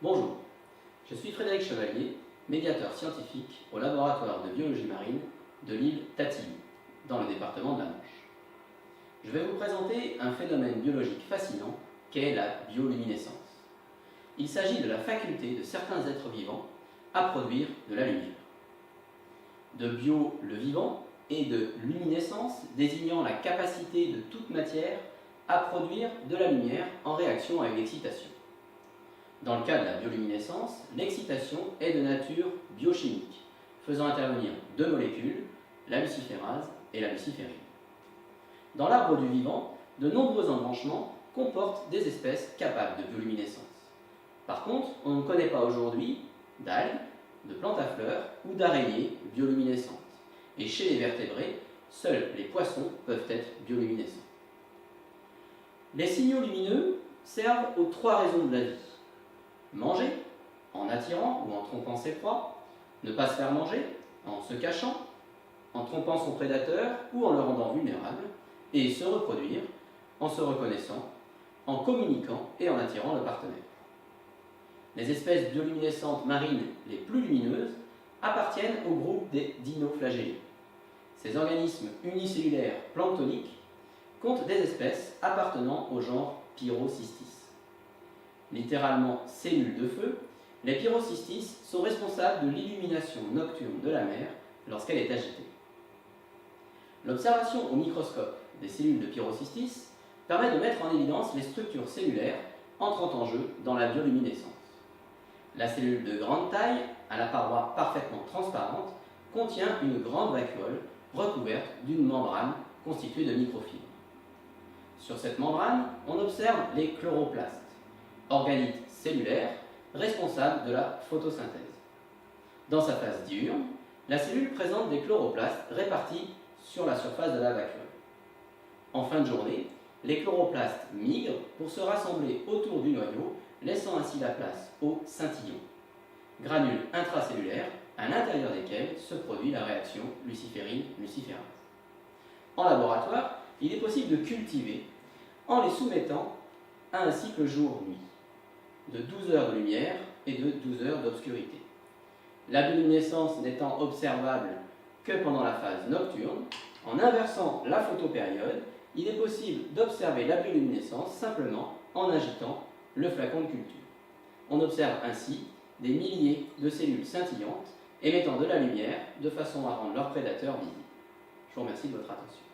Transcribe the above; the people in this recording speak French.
Bonjour, je suis Frédéric Chevalier, médiateur scientifique au laboratoire de biologie marine de l'île Tatilly, dans le département de la Manche. Je vais vous présenter un phénomène biologique fascinant qu'est la bioluminescence. Il s'agit de la faculté de certains êtres vivants à produire de la lumière. De bio, le vivant, et de luminescence désignant la capacité de toute matière à produire de la lumière en réaction à une excitation. Dans le cas de la bioluminescence, l'excitation est de nature biochimique, faisant intervenir deux molécules, la luciférase et la luciférine. Dans l'arbre du vivant, de nombreux embranchements comportent des espèces capables de bioluminescence. Par contre, on ne connaît pas aujourd'hui d'algues, de plantes à fleurs ou d'araignées bioluminescentes. Et chez les vertébrés, seuls les poissons peuvent être bioluminescents. Les signaux lumineux servent aux trois raisons de la vie. Manger, en attirant ou en trompant ses proies, ne pas se faire manger, en se cachant, en trompant son prédateur ou en le rendant vulnérable, et se reproduire, en se reconnaissant, en communiquant et en attirant le partenaire. Les espèces bioluminescentes marines les plus lumineuses appartiennent au groupe des dinoflagellés. Ces organismes unicellulaires planctoniques comptent des espèces appartenant au genre Pyrrhocystis. Littéralement cellules de feu, les Pyrrhocystis sont responsables de l'illumination nocturne de la mer lorsqu'elle est agitée. L'observation au microscope des cellules de Pyrrhocystis permet de mettre en évidence les structures cellulaires entrant en jeu dans la bioluminescence. La cellule de grande taille, à la paroi parfaitement transparente, contient une grande vacuole recouverte d'une membrane constituée de microfibres. Sur cette membrane, on observe les chloroplastes, organites cellulaires responsables de la photosynthèse. Dans sa phase diurne, la cellule présente des chloroplastes répartis sur la surface de la vacuole. En fin de journée, les chloroplastes migrent pour se rassembler autour du noyau, laissant ainsi la place aux scintillons, granules intracellulaires à l'intérieur desquels se produit la réaction luciférine-luciférase. En laboratoire, il est possible de cultiver en les soumettant à un cycle jour-nuit, de 12 heures de lumière et de 12 heures d'obscurité. La bioluminescence n'étant observable que pendant la phase nocturne, en inversant la photopériode, il est possible d'observer la bioluminescence simplement en agitant le flacon de culture. On observe ainsi des milliers de cellules scintillantes émettant de la lumière de façon à rendre leurs prédateurs visibles. Je vous remercie de votre attention.